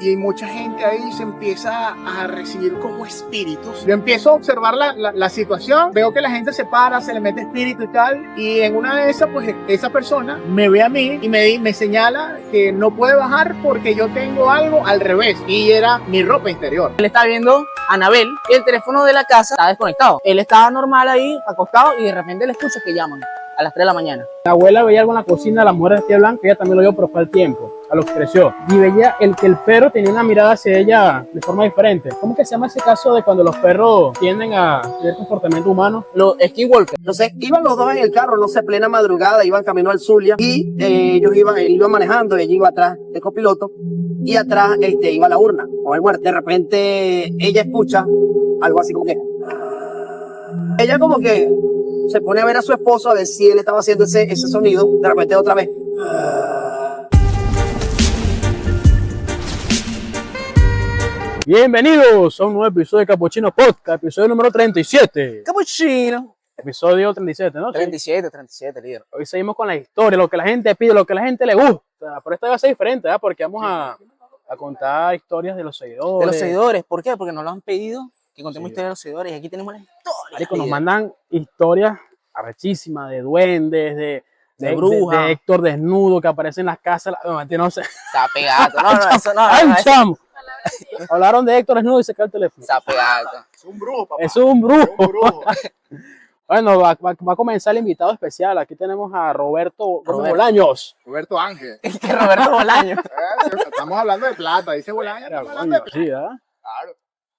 y mucha gente ahí se empieza a recibir como espíritus. Yo empiezo a observar la situación, veo que la gente se para, se le mete espíritu y tal, y en una de esas, pues esa persona me ve a mí y me señala que no puede bajar porque yo tengo algo al revés, y era mi ropa interior. Él estaba viendo a Anabel y el teléfono de la casa estaba desconectado. Él estaba normal ahí, acostado, y de repente le escucha que llaman a las 3 de la mañana. La abuela veía algo en la cocina, la mujer de tía blanca, ella también lo vio, pero fue al tiempo, a lo que creció. Y veía que el perro tenía una mirada hacia ella de forma diferente. ¿Cómo que se llama ese caso de cuando los perros tienden a tener comportamiento humano? Los skinwalkers. Entonces iban los dos en el carro, no sé, plena madrugada, iban camino al Zulia y él iba manejando y ella iba atrás de copiloto y atrás iba la urna con el muerto. De repente ella escucha algo así como que... Ella como que se pone a ver a su esposo a ver si él estaba haciendo ese sonido. De repente otra vez... Bienvenidos a un nuevo episodio de Capuchino Podcast, episodio número 37. Capuchino. Episodio 37, ¿no? 37, líder. Hoy seguimos con la historia, lo que la gente pide, lo que la gente le gusta. Pero esta va a ser diferente, ¿verdad? Porque vamos a contar historias de los seguidores. De los seguidores. ¿Por qué? Porque nos lo han pedido que contemos historias de los seguidores y aquí tenemos la historia. Marico, nos mandan historias arrechísimas de duendes, de brujas, de Héctor desnudo que aparece en las casas. No sé. Sapegato. No, eso no. ¡Ay, chamo! Hablaron de Héctor desnudo y se cae el teléfono. Sapegato. Es un brujo, papá. Es un brujo. Es un brujo. Bueno, va a comenzar el invitado especial. Aquí tenemos a Roberto Bolaños. Roberto Ángel. Que Roberto Bolaño. Estamos hablando de plata, dice Bolaño. Estamos hablando de plata. Sí, ¿verdad? Claro.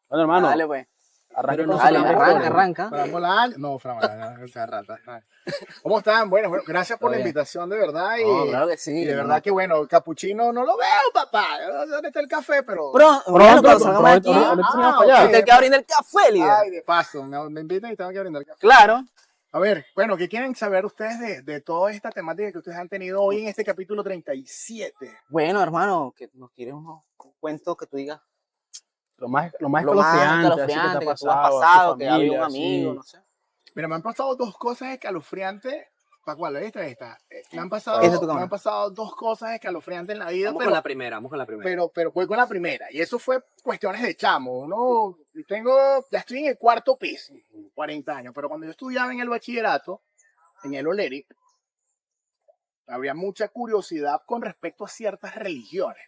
Bueno, hermano, Dale, pues. arranca Pero con no, su Dale, primera historia. arranca. Fran Bolaño. No, Fran Bolaño, esa rata. ¿Cómo están? Bueno, gracias por Todo la bien. invitación, de verdad. No, claro que sí. Y de verdad que bueno, Capuchino no lo veo, papá. ¿Dónde está el café? Pero. Bueno, cuando salgamos de aquí, ahorita se va Ah, para allá. usted que abrir el café, líder. Ay, de paso, me invitan y tengo que brindar café. Claro. A ver, bueno, ¿qué quieren saber ustedes de toda esta temática que ustedes han tenido hoy en este capítulo 37? Bueno, hermano, que nos tires unos cuentos que tú digas. Lo más Lo más escalofriante, así escalofriante que que te tú ha has pasado, pasado, a tu que había un familia, amigo, sí. no sé. Mira, me han pasado dos cosas escalofriantes. ¿Para cuál? ¿Esta? Me han pasado, Esta es tu me cámara. han pasado dos cosas escalofriantes en la vida, Vamos con la primera. pero voy con la primera. Y eso fue cuestiones de chamo. Ya estoy en el cuarto piso, 40 años, pero cuando yo estudiaba en el bachillerato, en el Oleri, había mucha curiosidad con respecto a ciertas religiones.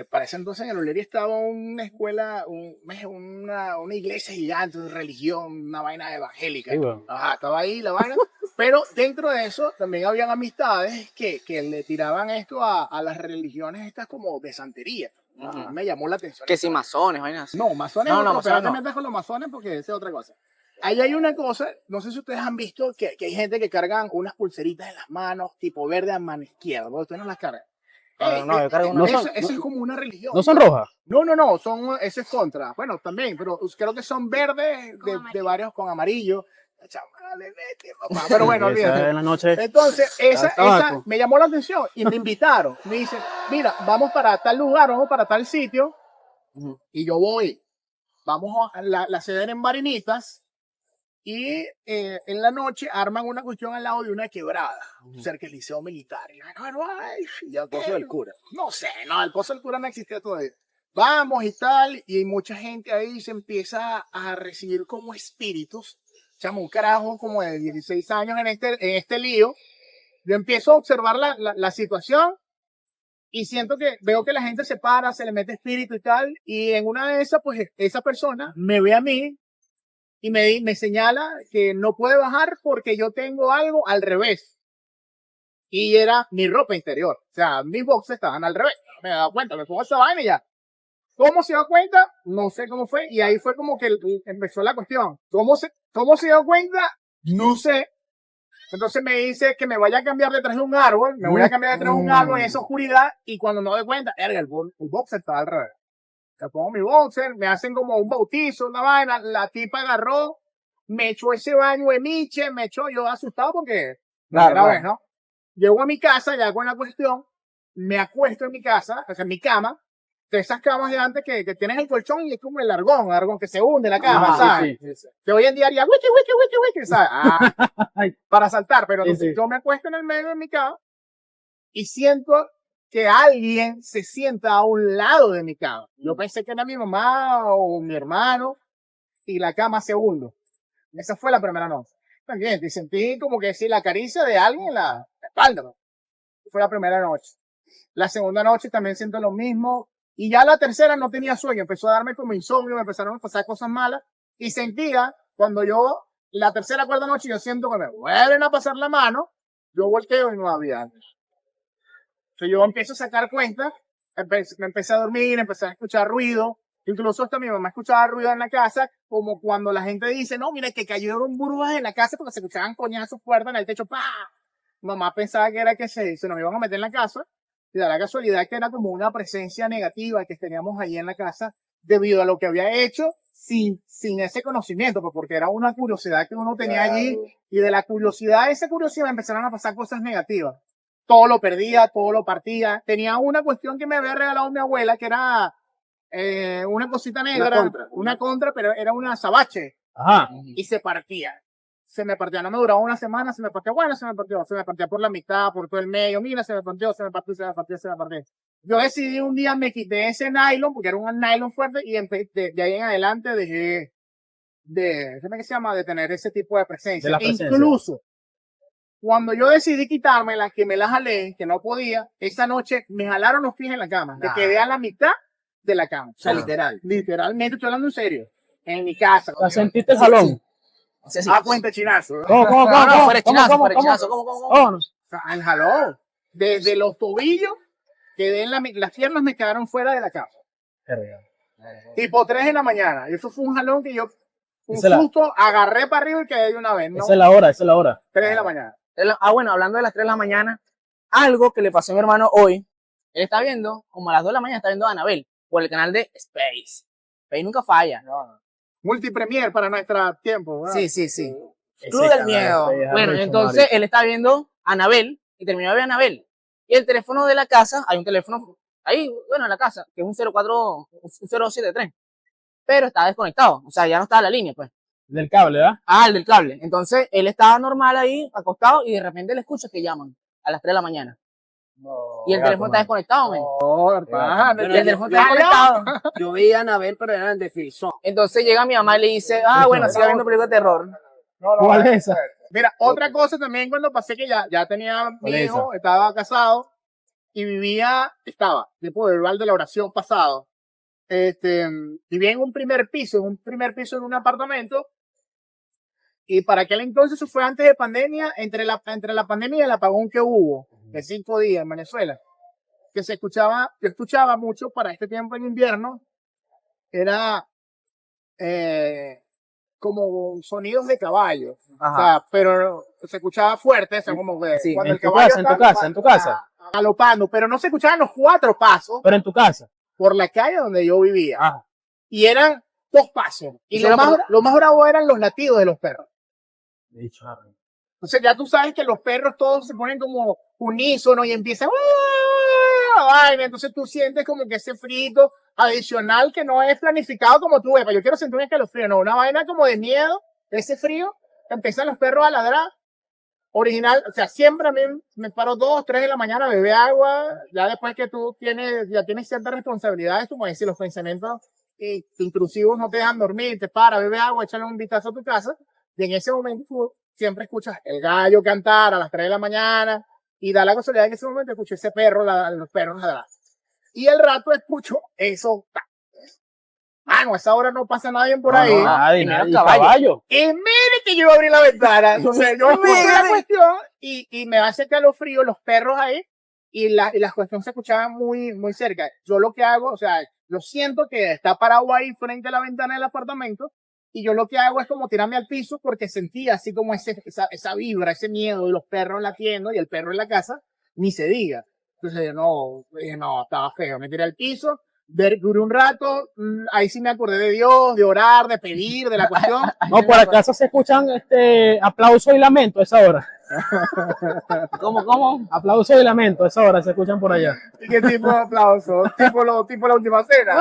Para ese entonces en el Oleri estaba una escuela, una iglesia gigante de religión, una vaina evangélica. Sí, bueno. Ajá, estaba ahí la vaina. Pero dentro de eso también habían amistades que le tiraban esto a las religiones estas como de santería. Ujú. Me llamó la atención. Que si masones, vainas así. No, masones No, no, no, pero masones no te no. metas con los masones porque esa es otra cosa. Ahí hay una cosa, no sé si ustedes han visto que hay gente que cargan unas pulseritas en las manos, tipo verde a mano izquierda. Ustedes no las cargan. No, yo cargo una. Eso es como una religión. ¿No son rojas? No, ese es contra. Bueno, también, pero creo que son verdes de varios con amarillo. Chaval, vete, papá. Pero bueno, Esa olvídate. en la noche. Entonces, esa tabaco. me llamó la atención y me invitaron. Me dicen, mira, vamos para tal lugar, vamos para tal sitio. Ujú. Y yo voy. Vamos a la sede en Barinitas. Y en la noche arman una cuestión al lado de una quebrada, cerca del liceo militar. Y Y el pozo del cura. no sé, no, el pozo del cura no existía todavía. Vamos y tal, y mucha gente ahí se empieza a recibir como espíritus. Chamo, un carajo como de 16 años en este lío. Yo empiezo a observar la situación y veo que la gente se para, se le mete espíritu y tal. Y en una de esas, pues esa persona me ve a mí y me señala que no puede bajar porque yo tengo algo al revés. Y era mi ropa interior. O sea, mis boxes estaban al revés. Me he dado cuenta, me pongo esa vaina y ya. ¿Cómo se dio cuenta? No sé cómo fue. Y ahí fue como que empezó la cuestión. ¿Cómo se dio cuenta? No sé. Entonces me dice que me vaya a cambiar detrás de un árbol. Me voy a cambiar detrás de un árbol en esa oscuridad. Y cuando no doy cuenta, el boxer estaba al revés. Me pongo mi boxer, me hacen como un bautizo, una vaina. La tipa agarró, me echó ese baño de miche, yo asustado porque primera vez, ¿no? Llego a mi casa ya con la cuestión, me acuesto en mi casa, o sea, en mi cama, de esas camas de antes que tienes el colchón y es como el argón que se hunde la cama, ¿sabes? Sí. Que hoy en día haría wiki, ¿sabes? Para saltar, pero Sí, entonces sí. yo me acuesto en el medio de mi cama y siento que alguien se sienta a un lado de mi cama. Yo pensé que era mi mamá o mi hermano y la cama segundo. Esa fue la primera noche. También, y sentí como que sí, la caricia de alguien en la espalda. ¿No? Fue la primera noche. La segunda noche también siento lo mismo. Y ya la tercera no tenía sueño. Empezó a darme como insomnio, me empezaron a pasar cosas malas. Y sentía, cuando yo, la tercera, cuarta noche, yo siento que me vuelven a pasar la mano. Yo volteo y no había antes. Entonces yo empiezo a sacar cuentas. Me empecé a dormir, empecé a escuchar ruido. Incluso hasta mi mamá escuchaba ruido en la casa, como cuando la gente dice, no, mira, que cayeron burbujas en la casa porque se escuchaban coñazos fuertes en el techo, ¡pah! Mamá pensaba que era que se nos iban a meter en la casa, y da la casualidad que era como una presencia negativa que teníamos allí en la casa, debido a lo que había hecho, sin ese conocimiento, pues porque era una curiosidad que uno tenía allí, y de la curiosidad, esa curiosidad empezaron a pasar cosas negativas. Todo lo perdía, todo lo partía. Tenía una cuestión que me había regalado mi abuela, que era una cosita negra, una contra, pero era una azabache. Ajá. Y se partía. Se me partía, no me duraba una semana, se me partía, bueno, se me partía por la mitad, por todo el medio, mira, se me partió, se me partió, se me partió, se me partió. Yo decidí un día, me quité ese nylon, porque era un nylon fuerte, y de ahí en adelante dejé ¿qué se llama? De tener ese tipo de presencia. De la presencia. Incluso, cuando yo decidí quitármela, que me la jalé, que no podía, esa noche me jalaron los pies en la cama, me quedé a la mitad de la cama. O sea, literal. Literalmente, estoy hablando en serio. En mi casa. ¿La sentiste el jalón? Sí, sí. Cuenta chinazo. ¿Cómo? No, fuera de chinazo, fuera de chinazo. ¿Cómo? No. O sea, el jalón. Desde los tobillos, quedé las piernas me quedaron fuera de la cama. Tipo 3 de la mañana. Y eso fue un jalón que yo, un susto, agarré para arriba y quedé de una vez. ¿No? Esa es la hora. 3 de la mañana. Bueno, hablando de las 3 de la mañana, algo que le pasó a mi hermano hoy, él está viendo, como a las 2 de la mañana, está viendo a Anabel por el canal de Space. Space nunca falla. Multipremier para nuestro tiempo. ¿verdad? Sí. Club del Miedo. Bueno, entonces él está viendo a Anabel y terminó de ver a Anabel. Y el teléfono de la casa, hay un teléfono ahí, bueno, en la casa, que es un 073, pero está desconectado, o sea, ya no está la línea, pues. Del cable, ¿verdad? El del cable. Entonces él estaba normal ahí, acostado, y de repente le escucha que llaman a las 3 de la mañana. Y el teléfono está desconectado, men. El teléfono está desconectado. Yo vi a Anabel, pero era en definición. Entonces llega mi mamá y le dice, bueno, siga viendo películas de terror. ¿Cuál es esa? Mira, otra cosa también cuando pasé que ya tenía mi hijo, estaba casado y estaba, tipo del lugar de la oración pasado. Vivía en un primer piso en un apartamento. Y para aquel entonces, eso fue antes de pandemia, entre la pandemia y el apagón que hubo, de 5 días en Venezuela, que yo escuchaba mucho para este tiempo en invierno, era como sonidos de caballo, o sea, pero se escuchaba fuerte, o sea, como que Sí, cuando en el tu caballo casa, en tu casa. galopando, pero no se escuchaban los 4 pasos Pero en tu casa. por la calle donde yo vivía, Ajá. y eran 2 pasos, y lo más bravo eran los latidos de los perros. Entonces ya tú sabes que los perros todos se ponen como unísono y empiezan entonces tú sientes como que ese frito adicional que no es planificado como tú ves, yo quiero sentir un escalofrío, no, una vaina como de miedo, ese frío, empiezan los perros a ladrar, original, o sea, siempre a mí me paro 2, 3 de la mañana, bebé agua, ya después que tú tienes ciertas responsabilidades, como decir, los pensamientos intrusivos no te dejan dormir, te para, bebe agua, échale un vistazo a tu casa, y en ese momento tú siempre escuchas el gallo cantar a las 3 de la mañana, y da la casualidad que en ese momento escucho ese perro, los perros ladrar. Y el rato escucho eso. No, a esa hora no pasa nadie por ahí. Nadie, caballo. Y mire que yo iba a abrir la ventana. Entonces yo escuché la cuestión y me hace calofrío los perros ahí, y las cuestiones se escuchaban muy, muy cerca. Yo lo que hago, o sea, yo siento que está parado ahí frente a la ventana del apartamento, y yo lo que hago es como tirarme al piso porque sentía así como esa vibra, ese miedo de los perros latiendo y el perro en la casa, ni se diga. Entonces no, estaba feo. Me tiré al piso, duré un rato, ahí sí me acordé de Dios, de orar, de pedir, de la cuestión. No, por acaso se escuchan aplausos y lamento a esa hora. ¿Cómo? Aplausos y lamento a esa hora se escuchan por allá. ¿Y qué tipo de aplauso? tipo la última cena.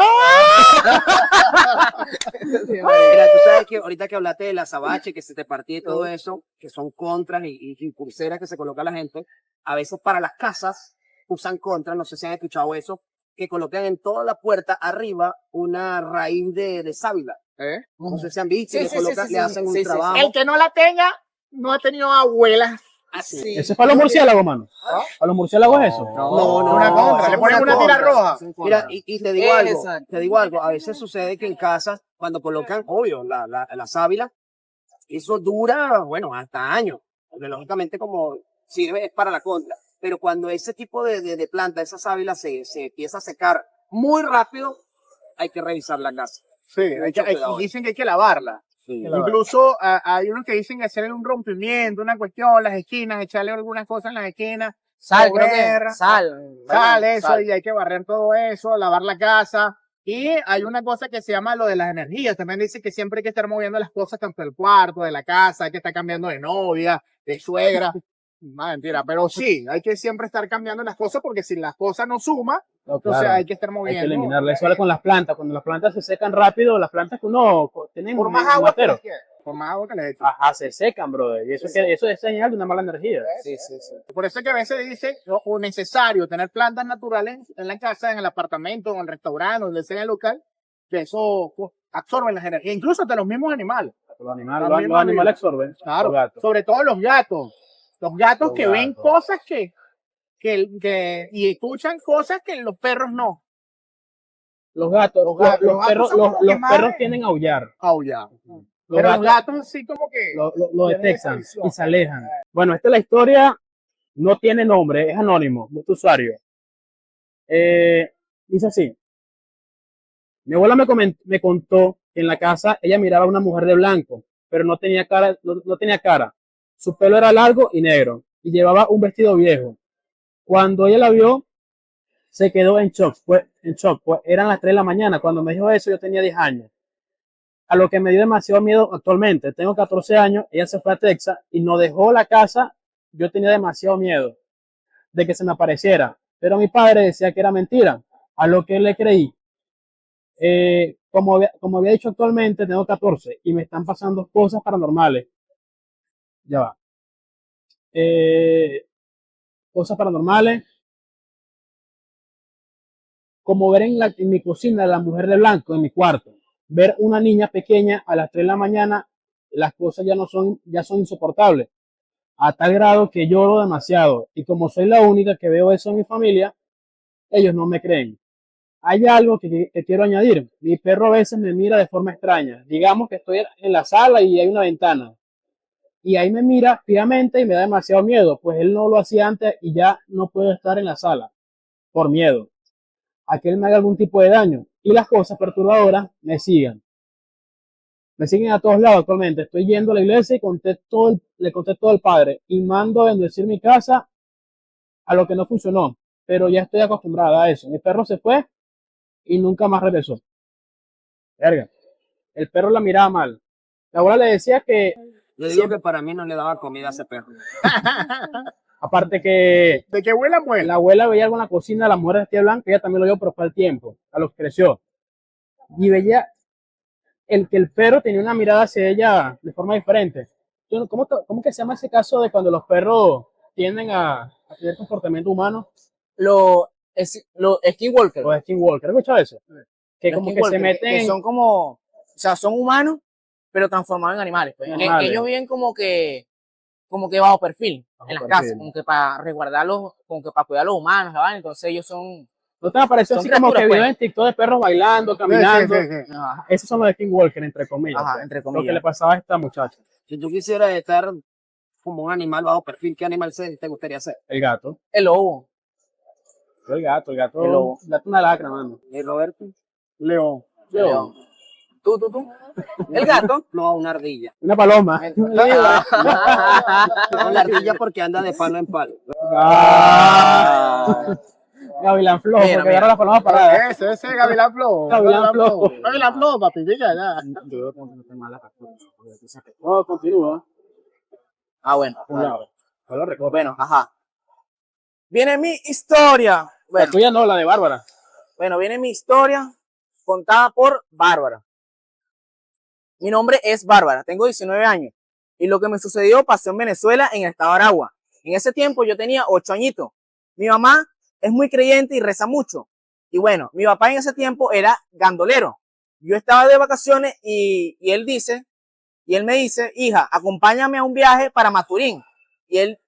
Mira, tú sabes que ahorita que hablaste de la azabache, que se te partía y todo eso, que son contras y pulseras que se coloca la gente, a veces para las casas usan contra, no sé si han escuchado eso, que colocan en toda la puerta arriba una raíz de sábila. No sé si han visto, Sí, le sí, colocan, sí, le sí, hacen sí, un sí, trabajo. El que no la tenga, no ha tenido abuelas así. Sí. Eso es para los murciélagos, mano. ¿Para los murciélagos es eso? No, es una contra, le ponen una tira roja. Mira, y te digo algo, a veces sucede que en casas, cuando colocan, obvio, la sábila, eso dura, bueno, hasta años, porque lógicamente como sirve es para la contra, pero cuando ese tipo de planta, esa sábila se empieza a secar muy rápido, hay que revisar la casa. Sí, dicen que hay que lavarla. Sí. Incluso hay unos que dicen que hacerle un rompimiento, una cuestión, las esquinas, echarle algunas cosas en las esquinas. Sal, mover, creo que sal. eso, Sal. y hay que barrer todo eso, lavar la casa. Y hay una cosa que se llama lo de las energías. También dice que siempre hay que estar moviendo las cosas tanto del cuarto, de la casa, hay que estar cambiando de novia, de suegra. No, mentira, pero sí, hay que siempre estar cambiando las cosas porque si las cosas no suman, No, entonces claro. hay que estar moviendo. Hay que eliminarla. Eso vale con las plantas. Cuando las plantas se secan rápido, las plantas que uno tiene Por un más agua que matero. les quede, por más agua que les eche. Ajá, se secan, brother. Y eso es señal de una mala energía. Sí, sí, sí. Por eso es que a veces dice o necesario tener plantas naturales en la casa, en el apartamento, en el restaurante, donde sea en el local, que eso pues, absorbe las energías, incluso hasta los mismos animales. Los animales absorben. Claro, Los gatos. sobre todo los gatos. Los gatos Los que ven gatos. cosas y escuchan cosas que los perros no. Los gatos, Los gatos son como que los más- perros tienden a aullar. Aullar. Los Pero gatos los gatos sí como que lo tienen esa detectan visión. y se alejan. Bueno, esta es la historia, no tiene nombre, es anónimo, de tu usuario. Dice así. Mi abuela me contó que en la casa ella miraba a una mujer de blanco, pero no tenía cara, no tenía cara. Su pelo era largo y negro y llevaba un vestido viejo. Cuando ella la vio, se quedó en shock, pues eran las 3 de la mañana. Cuando me dijo eso, yo tenía 10 años. A lo que me dio demasiado miedo actualmente. Tengo 14 años, ella se fue a Texas y nos dejó la casa. Yo tenía demasiado miedo de que se me apareciera, pero mi padre decía que era mentira, a lo que le creí. Como había dicho actualmente, tengo 14 y me están pasando cosas paranormales. Ya va. Cosas paranormales. Como ver en mi cocina la mujer de blanco en mi cuarto. Ver una niña pequeña a las 3 de la mañana, las cosas ya son insoportables. A tal grado que lloro demasiado. Y como soy la única que veo eso en mi familia, ellos no me creen. Hay algo que quiero añadir. Mi perro a veces me mira de forma extraña. Digamos que estoy en la sala y hay una ventana. Y ahí me mira fijamente y me da demasiado miedo, pues él no lo hacía antes y ya no puedo estar en la sala por miedo a que él me haga algún tipo de daño. Y las cosas perturbadoras me siguen. Me siguen a todos lados actualmente. Estoy yendo a la iglesia y le conté todo al padre. Y mando a bendecir mi casa a lo que no funcionó. Pero ya estoy acostumbrada a eso. Mi perro se fue y nunca más regresó. Verga. El perro la miraba mal. La abuela le decía que, Yo digo que para mí no le daba comida a ese perro. aparte que De que vuela, la vuela. abuela veía algo en la cocina, la mujer vestida blanca, ella también lo vio, pero fue al tiempo, a lo que creció. Y veía que el perro tenía una mirada hacia ella de forma diferente. ¿Cómo que se llama ese caso de cuando los perros tienden a tener comportamiento humano? Los skinwalkers. Los skinwalkers, ¿has escuchado eso? Que Los como que se skinwalkers, meten que son como, o sea, son humanos, pero transformados en animales. Pues. Animales. Ellos viven como que bajo perfil Bajo en las perfil. casas, como que para resguardarlos, como que para cuidar a los humanos, ¿verdad? Entonces ellos son, ¿No te apareció son así como que criaturas, videos pues. en TikTok de perros bailando, caminando? Sí. Ajá, Esos son los skinwalkers, entre comillas. ajá, pues. entre Lo que comillas. le pasaba a esta muchacha, Si tú quisieras estar como un animal bajo perfil, ¿qué animal te gustaría ser? el gato. El lobo. El gato. El lobo. El gato una lacra, mano. ¿Y Roberto? León. León. Tú. El gato. No, una ardilla. Una paloma. No, la ardilla porque anda de palo en palo. Ah. Gavilán flojo, Mira, porque mira. agarra la paloma parada. Ese es Gavilán Flow. Gavilán Flow. Gavilán Flow, papi, diga ya. No, continúa. Ah, bueno. Un lado. No lo recuerdo. Bueno, ajá. Viene mi historia. La Bueno, tuya no, la de Bárbara. viene mi historia contada por Bárbara. Mi nombre es Bárbara, tengo 19 años. Y lo que me sucedió pasó en Venezuela, en el estado de Aragua. En ese tiempo yo tenía 8 añitos. Mi mamá es muy creyente y reza mucho. Y bueno, mi papá en ese tiempo era gandolero. Yo estaba de vacaciones y él me dice, hija, acompáñame a un viaje para Maturín. Y él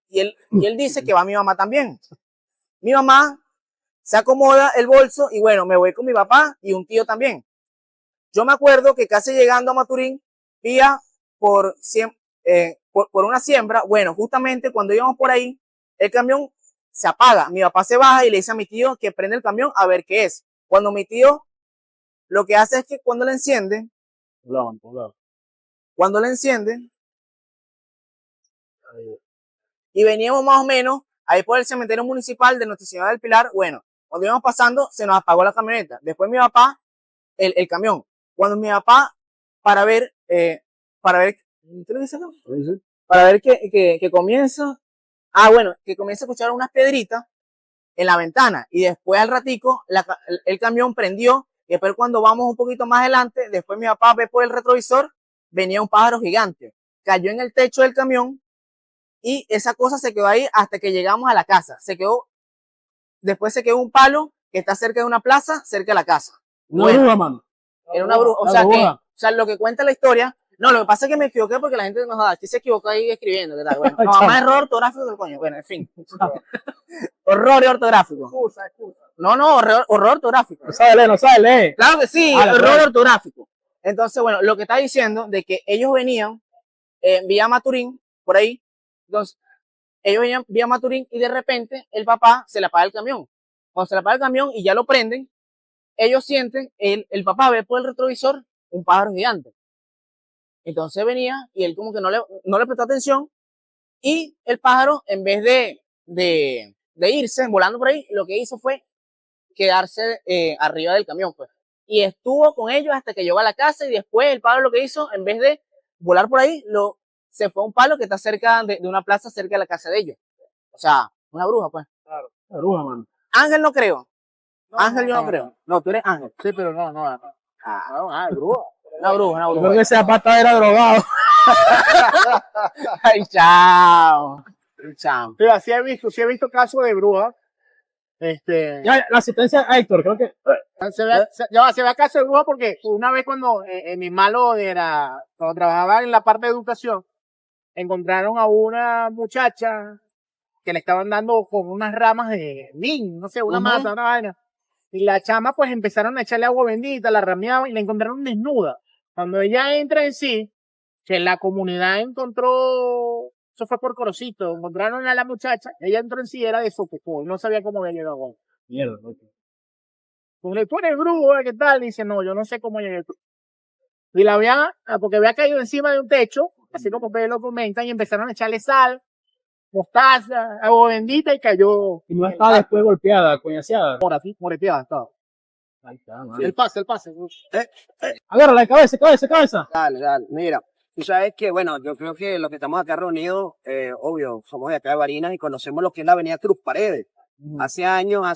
dice que va mi mamá también. Mi mamá se acomoda el bolso y bueno, me voy con mi papá y un tío también. Yo me acuerdo que casi llegando a Maturín, vía por una siembra. Bueno, justamente cuando íbamos por ahí, el camión se apaga. Mi papá se baja y le dice a mi tío que prende el camión a ver qué es. Cuando mi tío lo que hace es que cuando le enciende, y veníamos más o menos ahí por el cementerio municipal de Nuestra Señora del Pilar, bueno, cuando íbamos pasando se nos apagó la camioneta. Después mi papá, el camión. Cuando mi papá, para ver que comienza, que comienza a escuchar unas piedritas en la ventana y después al ratico el camión prendió y después cuando vamos un poquito más adelante, después mi papá ve por el retrovisor, venía un pájaro gigante, cayó en el techo del camión y esa cosa se quedó ahí hasta que llegamos a la casa. Después se quedó un palo que está cerca de una plaza, cerca de la casa. Una bruja, mano. Era una bruja. O sea, lo que cuenta la historia. No, lo que pasa es que me equivoqué porque la gente nos da. Aquí se equivocó ahí escribiendo. ¿Qué tal? Bueno, no, más error ortográfico del coño. Bueno, en fin. Horror ortográfico. No, horror ortográfico. No sabe leer. Claro que sí, error ortográfico. Entonces, bueno, lo que está diciendo de que ellos venían vía Maturín, por ahí. Entonces, ellos venían vía Maturín y de repente el papá se le apaga el camión. Cuando se le apaga el camión y ya lo prenden, ellos sienten, el papá ve por el retrovisor un pájaro gigante. Entonces venía y él como que no le prestó atención y el pájaro, en vez de irse volando por ahí, lo que hizo fue quedarse arriba del camión, pues. Y estuvo con ellos hasta que llegó a la casa y después el pájaro lo que hizo, en vez de volar por ahí, se fue a un palo que está cerca de una plaza cerca de la casa de ellos. O sea, una bruja, pues. Claro, una bruja, mano. Ángel no creo. Ángel yo no creo. No, tú eres Ángel. Sí, pero no. Bruja. Una bruja. Yo creo que ese pata era drogado. Ay, chao. Pero sí he visto casos de brujas. Ya, la asistencia a Héctor, creo que. Se ve casos de brujas porque una vez cuando mi malo cuando trabajaba en la parte de educación, encontraron a una muchacha que le estaban dando con unas ramas de nin, no sé, una mata, una vaina. Y la chama, pues empezaron a echarle agua bendita, la rameaban y la encontraron desnuda. Cuando ella entra en sí, que la comunidad encontró, eso fue por Corocito, encontraron a la muchacha, ella entró en sí, era de Sopocó, no sabía cómo había llegado. Mierda, Tú eres brujo, ¿qué tal? Y dice, no, yo no sé cómo llegué. Y porque había caído encima de un techo, así como ustedes lo comentan, y empezaron a echarle sal, mostaza, agua bendita y cayó. Y no estaba después golpeada, coñaseada. Moreteada estaba. Ahí está, Sí, el pase. Agárrala, cabeza. Dale. Mira, tú sabes que, bueno, yo creo que los que estamos acá reunidos, obvio, somos de acá de Barinas y conocemos lo que es la avenida Cruz Paredes. Hace años,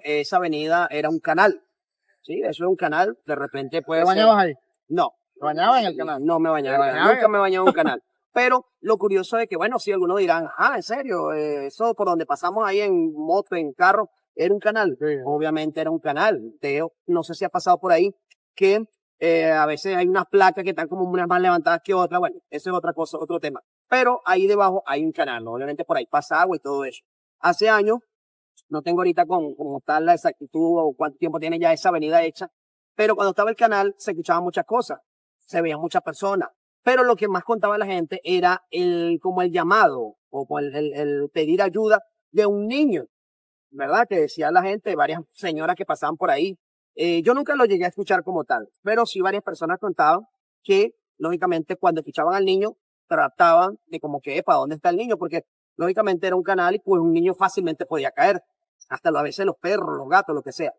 esa avenida era un canal. Sí, eso es un canal. De repente puede ¿Te ser. bañabas ahí? No. ¿Te bañabas en el canal? No me bañaba. Nunca me bañaba en un canal. Pero lo curioso es que, bueno, sí, algunos dirán, en serio, eso por donde pasamos ahí en moto, en carro, era un canal. Sí. Obviamente era un canal. No sé si ha pasado por ahí que a veces hay unas placas que están como unas más levantadas que otras. Bueno, eso es otra cosa, otro tema. Pero ahí debajo hay un canal, ¿no? Obviamente por ahí pasa agua y todo eso. Hace años, no tengo ahorita como tal la exactitud o cuánto tiempo tiene ya esa avenida hecha, pero cuando estaba el canal se escuchaban muchas cosas, se veían muchas personas. Pero lo que más contaba la gente era como el llamado o el pedir ayuda de un niño, ¿verdad? Que decía la gente, varias señoras que pasaban por ahí. Yo nunca lo llegué a escuchar como tal, pero sí varias personas contaban que, lógicamente, cuando escuchaban al niño, trataban de como que, ¿para dónde está el niño? Porque, lógicamente, era un canal y pues un niño fácilmente podía caer. Hasta a veces los perros, los gatos, lo que sea.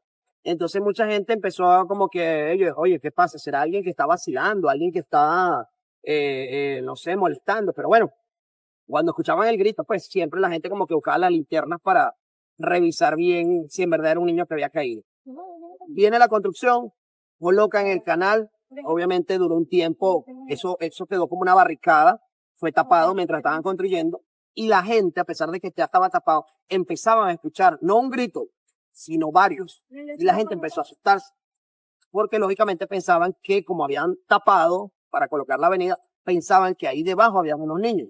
Entonces mucha gente empezó a como que, oye, ¿qué pasa? ¿Será alguien que está vacilando? ¿Alguien que está no sé, molestando? Pero bueno, cuando escuchaban el grito, pues siempre la gente como que buscaba las linternas para revisar bien si en verdad era un niño que había caído. Viene la construcción, colocan el canal, obviamente duró un tiempo, eso quedó como una barricada, fue tapado mientras estaban construyendo, y la gente, a pesar de que ya estaba tapado, empezaban a escuchar, no un grito, sino varios. Y la gente empezó a asustarse, porque lógicamente pensaban que como habían tapado para colocar la avenida, pensaban que ahí debajo había unos niños.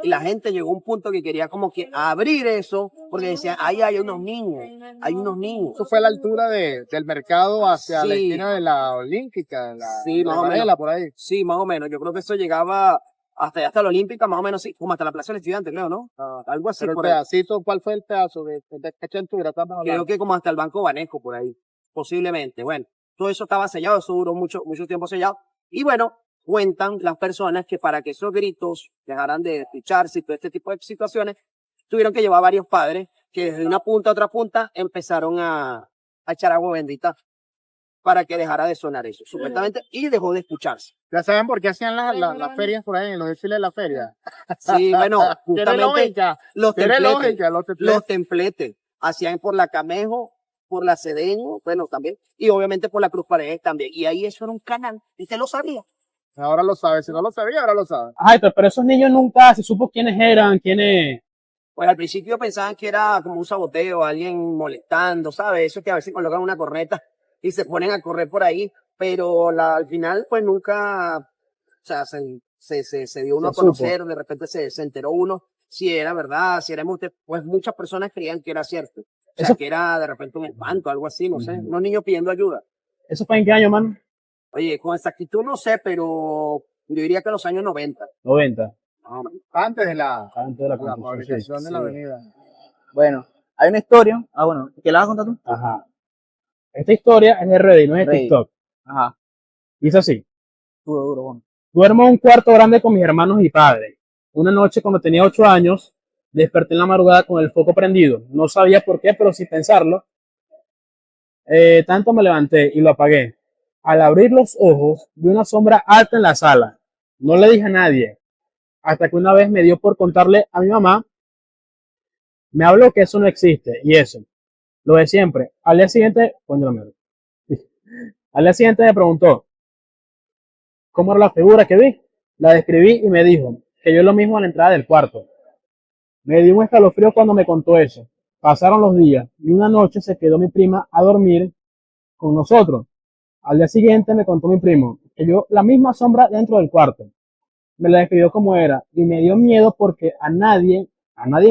Y la gente llegó a un punto que quería como que abrir eso, porque decían, ahí hay unos niños, hay unos niños. Eso fue a la altura del mercado hacia la Sí. esquina de la Olímpica, Sí, más o menos. Varela, por ahí. Sí, más o menos. Yo creo que eso llegaba hasta la Olímpica, más o menos, sí, como hasta la Plaza del Estudiante, creo, ¿no? Algo así. Pero el por ahí. pedacito, ¿cuál fue el pedazo de qué altura estamos hablando? Creo que como hasta el Banco Banesco, por ahí, posiblemente. Bueno, todo eso estaba sellado, eso duró mucho tiempo sellado. Y bueno, cuentan las personas que para que esos gritos dejaran de escucharse y todo este tipo de situaciones, tuvieron que llevar varios padres que desde una punta a otra punta empezaron a echar agua bendita para que dejara de sonar eso, supuestamente, y dejó de escucharse. ¿Ya saben por qué hacían las ferias por ahí, en los desfiles de la feria? Sí, bueno, Tiene justamente lógica. los Tiene templetes, lógica, los templetes hacían por la Camejo, por la Cedeño, bueno, también, y obviamente por la Cruz Paredes también. Y ahí eso era un canal, y usted lo sabía. Ahora lo sabe, si no lo sabía, ahora lo sabe. Ajá, pero esos niños nunca se supo quiénes eran, quiénes... Pues al principio pensaban que era como un saboteo, alguien molestando, ¿sabes? Eso que a veces colocan una corneta y se ponen a correr por ahí, pero al final pues nunca, o sea, se dio uno a Se supo. conocer, de repente se enteró uno si era verdad, si era embuste, pues muchas personas creían que era cierto. O sea, Eso- que era de repente un espanto, algo así, no sé, unos niños pidiendo ayuda. ¿Eso fue en qué año, man? Oye, con exactitud no sé, pero yo diría que en los años 90. 90. Más o menos. Antes de la Antes de la construcción, fabricación sí. de la avenida. Bueno, hay una historia. Ah, bueno, ¿qué la vas a contar tú? Ajá. Esta historia es de Reddit, no es de Reddit. TikTok. Ajá, Dice así. duro, duro, bueno. Duermo en un cuarto grande con mis hermanos y padres. Una noche cuando tenía 8 años, desperté en la madrugada con el foco prendido. No sabía por qué, pero sin pensarlo, tanto me levanté y lo apagué. Al abrir los ojos, vi una sombra alta en la sala. No le dije a nadie, hasta que una vez me dio por contarle a mi mamá. Me habló que eso no existe y eso, lo de siempre. Al día siguiente, coño la mierda. Al día siguiente me preguntó cómo era la figura que vi. La describí y me dijo que yo lo mismo a la entrada del cuarto. Me dio un escalofrío cuando me contó eso. Pasaron los días y una noche se quedó mi prima a dormir con nosotros. Al día siguiente me contó mi primo que vio la misma sombra dentro del cuarto. Me la describió como era y me dio miedo porque a nadie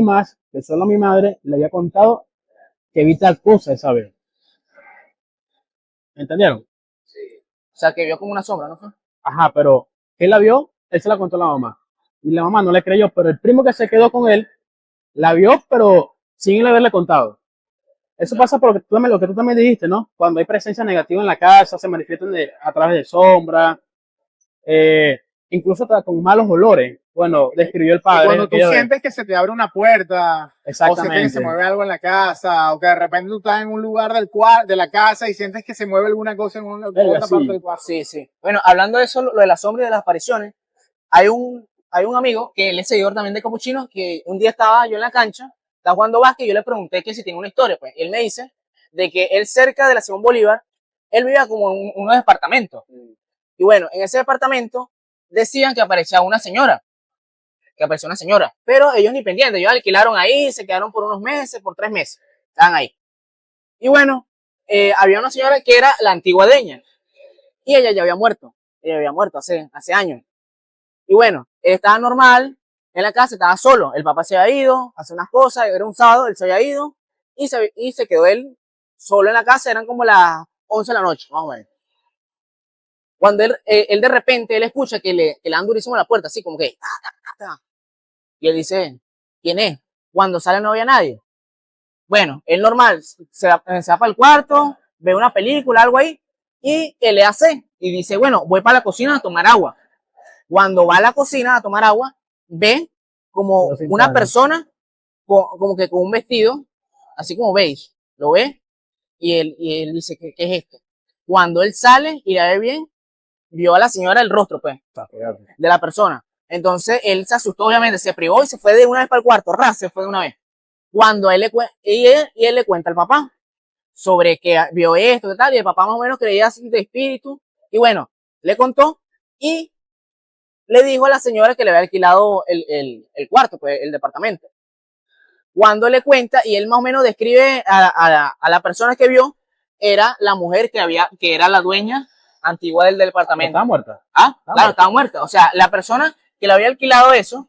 más, que solo a mi madre, le había contado que vi tal cosa esa vez. ¿Entendieron? O sea, que vio como una sombra, ¿no fue? Ajá, pero él la vio, él se la contó a la mamá. Y la mamá no le creyó, pero el primo que se quedó con él la vio, pero sin él haberle contado. Eso pasa porque lo que tú también dijiste, ¿no? Cuando hay presencia negativa en la casa, se manifiestan a través de sombra, incluso hasta con malos olores. Bueno, describió el Y padre. cuando tú sientes que se te abre una puerta, o sientes que se mueve algo en la casa, o que de repente tú estás en un lugar de la casa y sientes que se mueve alguna cosa en otra sí. parte del cuarto. Sí, sí. Bueno, hablando de eso, lo de la sombra y de las apariciones, hay un amigo que él es seguidor también de Capuchinos, que un día estaba yo en la cancha, estaba jugando básquet y yo le pregunté que si tiene una historia. Pues él me dice de que él cerca de la Simón Bolívar, él vivía como en unos departamentos. Y bueno, en ese departamento decían que aparecía una señora. Pero ellos ni pendientes, ellos alquilaron ahí, se quedaron por unos meses, por 3 meses, estaban ahí. Y bueno, había una señora que era la antigua dueña, y ella había muerto hace años. Y bueno, él estaba normal, en la casa estaba solo, el papá se había ido, a hacer unas cosas, era un sábado, él se había ido, y se quedó él solo en la casa, eran como las 11 de la noche, más o menos. Cuando él de repente, él escucha que le dan durísimo a la puerta, así como que, y él dice, ¿quién es? Cuando sale no había nadie. Bueno, él normal, se va para el cuarto, ve una película, algo ahí, y él le hace, y dice, bueno, voy para la cocina a tomar agua. Cuando va a la cocina a tomar agua, ve como una persona, como que con un vestido, así como beige, lo ve, y él dice, ¿qué es esto? Cuando él sale y la ve bien, vio a la señora el rostro, pues, de la persona. Entonces él se asustó, obviamente, se privó y se fue de una vez para el cuarto, se fue de una vez. Cuando él le cuenta al papá sobre que vio esto y tal, y el papá más o menos creía así de espíritu, y bueno, le contó y le dijo a la señora que le había alquilado el cuarto, pues el departamento. Cuando le cuenta, y él más o menos describe a la persona que vio, era la mujer que era la dueña antigua del departamento. ¿Estaba muerta? Claro, estaba muerta. O sea, la persona que le había alquilado eso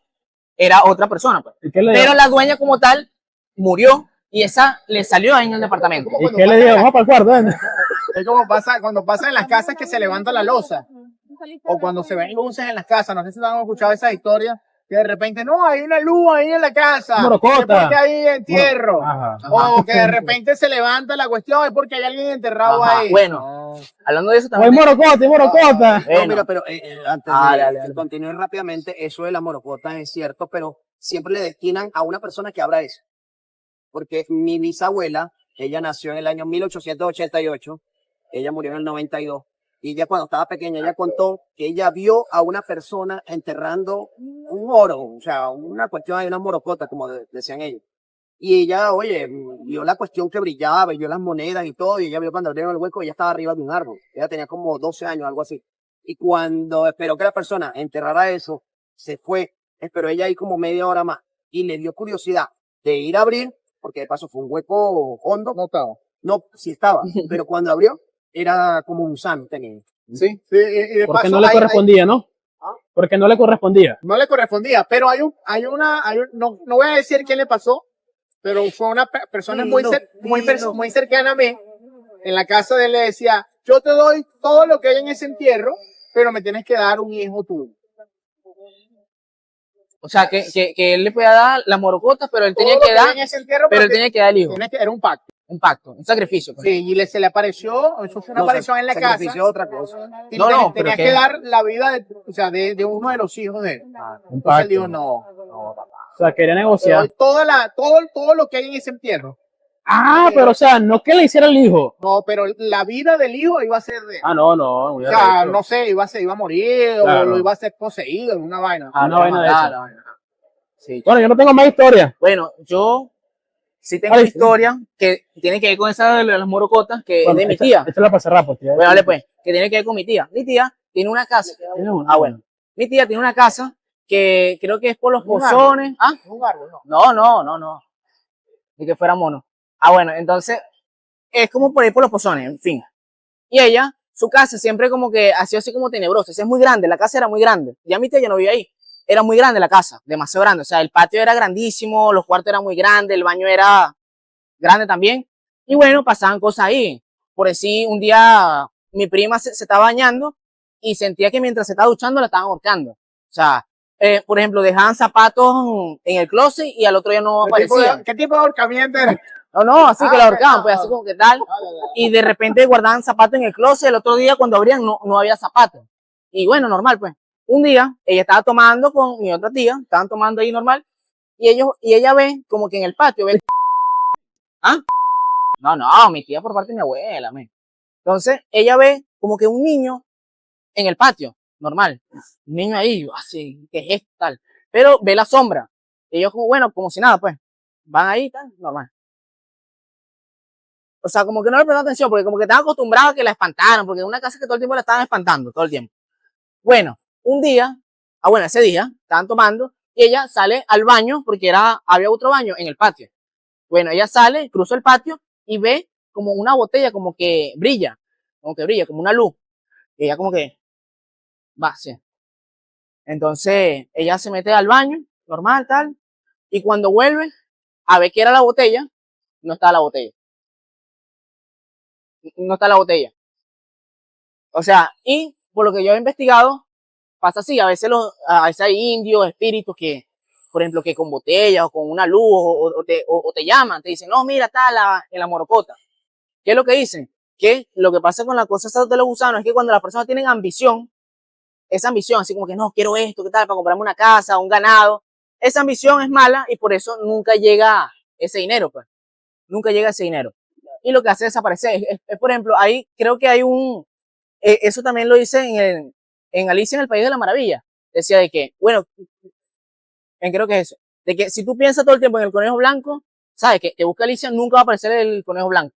era otra persona, pues. Pero la dueña como tal murió y esa le salió ahí en el departamento. ¿Y qué le dijo? Vamos para el cuarto. Es como cuando pasa en las casas que se levanta la losa. O cuando se ven luces en las casas. No sé si han escuchado esas historias. Que de repente, no, hay una luz ahí en la casa. Morocota. Es porque hay entierro. O que de repente se levanta la cuestión, es porque hay alguien enterrado ahí. Bueno, hablando de eso también. ¡Hay morocota! No, mira, pero antes de continuar rápidamente, eso de la morocota es cierto, pero siempre le destinan a una persona que abra eso. Porque mi bisabuela, ella nació en el año 1888, ella murió en el 92. Y ella cuando estaba pequeña, ella contó que ella vio a una persona enterrando un oro, o sea, una cuestión de una morocota, como decían ellos. Y ella, oye, vio la cuestión que brillaba, vio las monedas y todo, y ella vio cuando abrieron el hueco, ella estaba arriba de un árbol. Ella tenía como 12 años, algo así. Y cuando esperó que la persona enterrara eso, se fue, esperó ella ahí como media hora más, y le dio curiosidad de ir a abrir, porque de paso fue un hueco hondo. No estaba. No, sí estaba, pero cuando abrió, era como un gusano tenía. Sí, y de porque paso, no le correspondía, ¿no? Porque no le correspondía. No le correspondía, pero no voy a decir quién le pasó, pero fue una persona muy cercana a mí. En la casa de él le decía, yo te doy todo lo que hay en ese entierro, pero me tienes que dar un hijo tuyo. O sea, que él le podía dar las morocotas, pero él tenía que dar, pero él tenía que dar el hijo. Era un pacto. Un pacto, un sacrificio. Pues. Sí, y se le apareció, eso fue una aparición en la casa. Otra cosa. Y tenía que dar la vida de uno de los hijos de él. Entonces él dijo, no. O sea, quería negociar. Todo lo que hay en ese entierro. Pero o sea, no que le hiciera el hijo. No, pero la vida del hijo iba a ser de él. No. O sea, no sé, iba a morir, claro, o lo iba a ser poseído en una vaina. Una vaina de eso. Sí. Bueno, yo no tengo más historia. Bueno, yo sí tengo una historia que tiene que ver con esa de las morocotas, que es de mi tía. Esta la pasé rápido, tía. Bueno, dale pues, que tiene que ver con mi tía. Mi tía tiene una casa. Bueno. Mi tía tiene una casa que creo que es por los pozones. Un árbol, no. No. Ni que fuera mono. Bueno, entonces es como por ahí por los pozones, en fin. Y ella, su casa siempre como que ha sido así como tenebrosa. Es muy grande, la casa era muy grande. Ya mi tía ya no vivía ahí. Era muy grande la casa, demasiado grande. O sea, el patio era grandísimo, los cuartos eran muy grandes, el baño era grande también. Y bueno, pasaban cosas ahí. Por así, un día mi prima se estaba bañando y sentía que mientras se estaba duchando la estaban ahorcando. O sea, por ejemplo, dejaban zapatos en el closet y al otro día no aparecían. ¿Qué tipo de ahorcamiento era? No, así que la ahorcaban, pues así como que tal. Y de repente guardaban zapatos en el closet, el otro día cuando abrían no había zapatos. Y bueno, normal pues. Un día ella estaba tomando con mi otra tía, estaban tomando ahí normal, y ella ve como que en el patio ve. No, mi tía por parte de mi abuela, Entonces ella ve como que un niño en el patio, normal. Un niño ahí, así, ¿qué es esto? Tal. Pero ve la sombra. Y ellos como, bueno, como si nada, pues. Van ahí, tal, normal. O sea, como que no le prestaron atención, porque como que estaban acostumbrados a que la espantaran, porque en una casa que todo el tiempo la estaban espantando, todo el tiempo. Bueno, un día, ese día, estaban tomando, y ella sale al baño, porque había otro baño en el patio. Bueno, ella sale, cruza el patio, y ve como una botella, como que brilla, como una luz. Y ella como que, va, sí. Entonces, ella se mete al baño, normal, tal, y cuando vuelve a ver qué era la botella, no está la botella. No está la botella. O sea, y por lo que yo he investigado, pasa así, a veces hay indios, espíritus que, por ejemplo, que con botellas o con una luz o te llaman, te dicen, no, mira, está en la morocota. ¿Qué es lo que dicen? Que lo que pasa con las cosas de los gusanos es que cuando las personas tienen ambición, esa ambición, así como que no, quiero esto, ¿qué tal? Para comprarme una casa, un ganado, esa ambición es mala y por eso nunca llega ese dinero, pues. Nunca llega ese dinero. Y lo que hace desaparecer es, por ejemplo, ahí creo que hay eso también lo dice en Alicia en el País de la Maravilla. Decía de que, bueno, creo que es eso, de que si tú piensas todo el tiempo en el conejo blanco, sabes que busca Alicia, nunca va a aparecer el conejo blanco.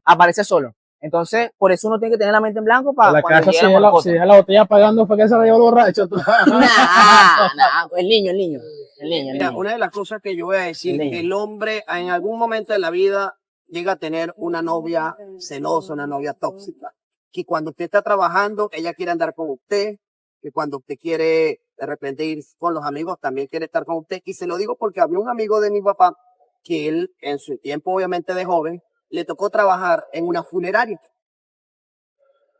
Aparece solo. Entonces, por eso uno tiene que tener la mente en blanco para la cuando casa si deja la botella pagando fue que se la llevó el borracho. Nah, el niño. El niño, el Mira, niño. una de las cosas que yo voy a decir, El que el hombre en algún momento de la vida llega a tener una novia celosa, una novia tóxica. Que cuando usted está trabajando, ella quiere andar con usted, que cuando usted quiere de repente ir con los amigos, también quiere estar con usted. Y se lo digo porque había un amigo de mi papá que él, en su tiempo obviamente de joven, le tocó trabajar en una funeraria.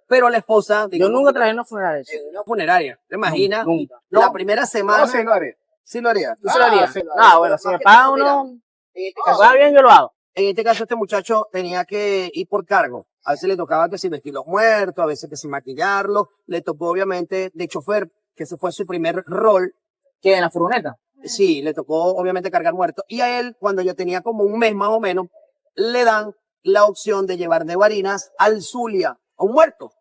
Pero la esposa... Yo nunca trabajé en una funeraria. En una funeraria, ¿te imaginas? Nunca. La primera semana... No, sí lo haré. Sí lo haría. ¿Tú se lo harías? sí lo haría. No, bueno, si me pagan uno, En este me caso, pagan bien, yo lo hago. en este caso, este muchacho tenía que ir por cargo. A veces le tocaba que si vestir los muertos, a veces que si maquillarlos. Le tocó, obviamente, de chofer, que ese fue su primer rol. ¿Qué? ¿En la furgoneta? Sí, le tocó, obviamente, cargar muertos. Y a él, cuando yo tenía como un mes más o menos, le dan la opción de llevar de Barinas al Zulia, a un muerto.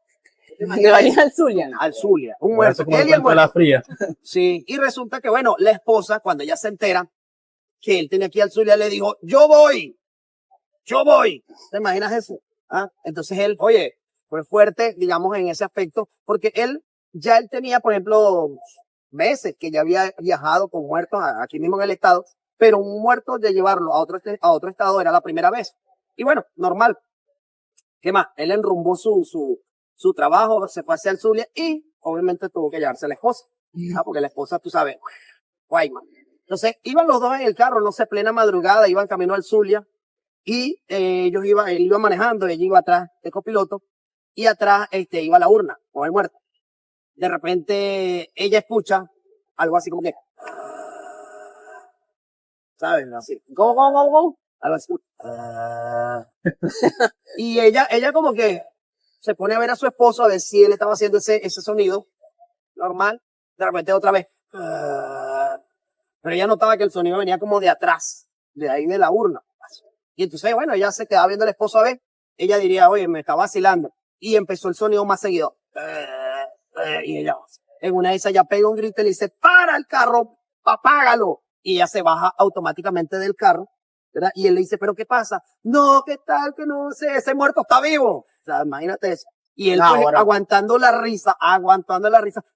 ¿De Bahía al Zulia? Al Zulia, un Por eso muerto. como Él y el cuento de la muerto. fría. Sí, y resulta que, bueno, la esposa, cuando ella se entera que él tenía que ir al Zulia, le dijo, yo voy. ¿Te imaginas eso? ¿Ah? Entonces él, oye, fue fuerte, digamos, en ese aspecto, porque él tenía, por ejemplo, meses que ya había viajado con muertos aquí mismo en el estado, pero un muerto de llevarlo a otro estado era la primera vez. Y bueno, normal. ¿Qué más? Él enrumbó su trabajo, se fue hacia el Zulia y obviamente tuvo que llevarse a la esposa. Porque la esposa, tú sabes, guayman. Entonces, iban los dos en el carro, no sé, plena madrugada, iban camino al Zulia y él iba manejando, ella iba atrás de copiloto y atrás iba la urna con el muerto. De repente, ella escucha algo así como que, ¿sabes? Así. ¿Cómo? Algo así. Y ella como que se pone a ver a su esposo a ver si él estaba haciendo ese sonido normal. De repente otra vez. Pero ella notaba que el sonido venía como de atrás, de ahí de la urna. Y entonces, bueno, ella se quedaba viendo al esposo a ver. Ella diría, oye, me está vacilando. Y empezó el sonido más seguido. Y ella, en una de esas, ya pega un grito y le dice, para el carro, apágalo. Y ella se baja automáticamente del carro, ¿verdad? Y él le dice, ¿pero qué pasa? No, ¿qué tal? Que no sé, ese muerto está vivo. O sea, imagínate eso. Y él pues, bueno. aguantando la risa,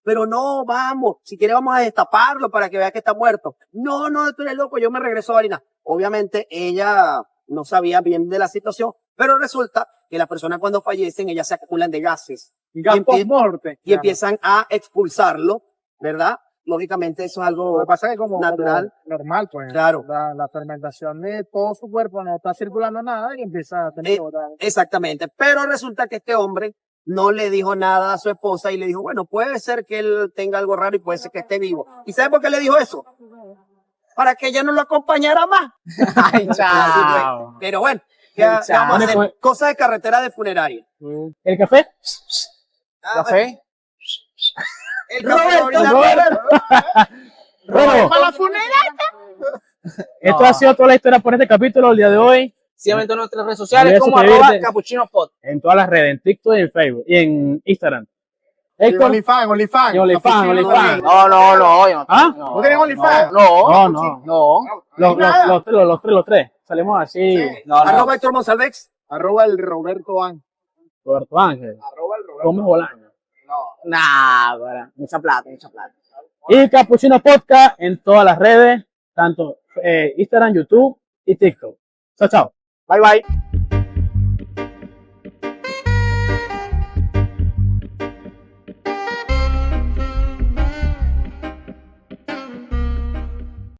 pero no, vamos, si quiere vamos a destaparlo para que vea que está muerto. No, tú eres loco, yo me regreso a Barinas. Obviamente ella no sabía bien de la situación, pero resulta que las personas cuando fallecen, ellas se acumulan de gases. Gas post-morte. Y empiezan a expulsarlo, ¿verdad? Lógicamente eso es algo Lo que pasa es que como natural. normal, pues. Claro. La fermentación de todo su cuerpo no está circulando nada y empieza a tener que botar. Exactamente. Pero resulta que este hombre no le dijo nada a su esposa y le dijo, bueno, puede ser que él tenga algo raro y puede ser que esté vivo. ¿Y sabe por qué le dijo eso? Para que ella no lo acompañara más. Ay, chao. Pero bueno, ya vamos a hacer cosas de carretera de funeraria. ¿El café? ¿Café? El Roberto. ¿Para la funeraria? Esto ha sido toda la historia por este capítulo el día de hoy. Síganme en todas nuestras redes sociales Olvida como suscribirte. @capuchinopod. En todas las redes, en TikTok y en Facebook y en Instagram. Héctor, OnlyFans. Y OnlyFans. No, yo no. ¿Ah? ¿No tienes OnlyFans? No. Los tres. Salimos así. Arroba Héctor Monsalvex. Arroba el Roberto An. Roberto Ángel. Gómez Bolaño. Nah, mucha plata. Y Capuchino Podcast en todas las redes, tanto Instagram, YouTube y TikTok. Chao. Bye.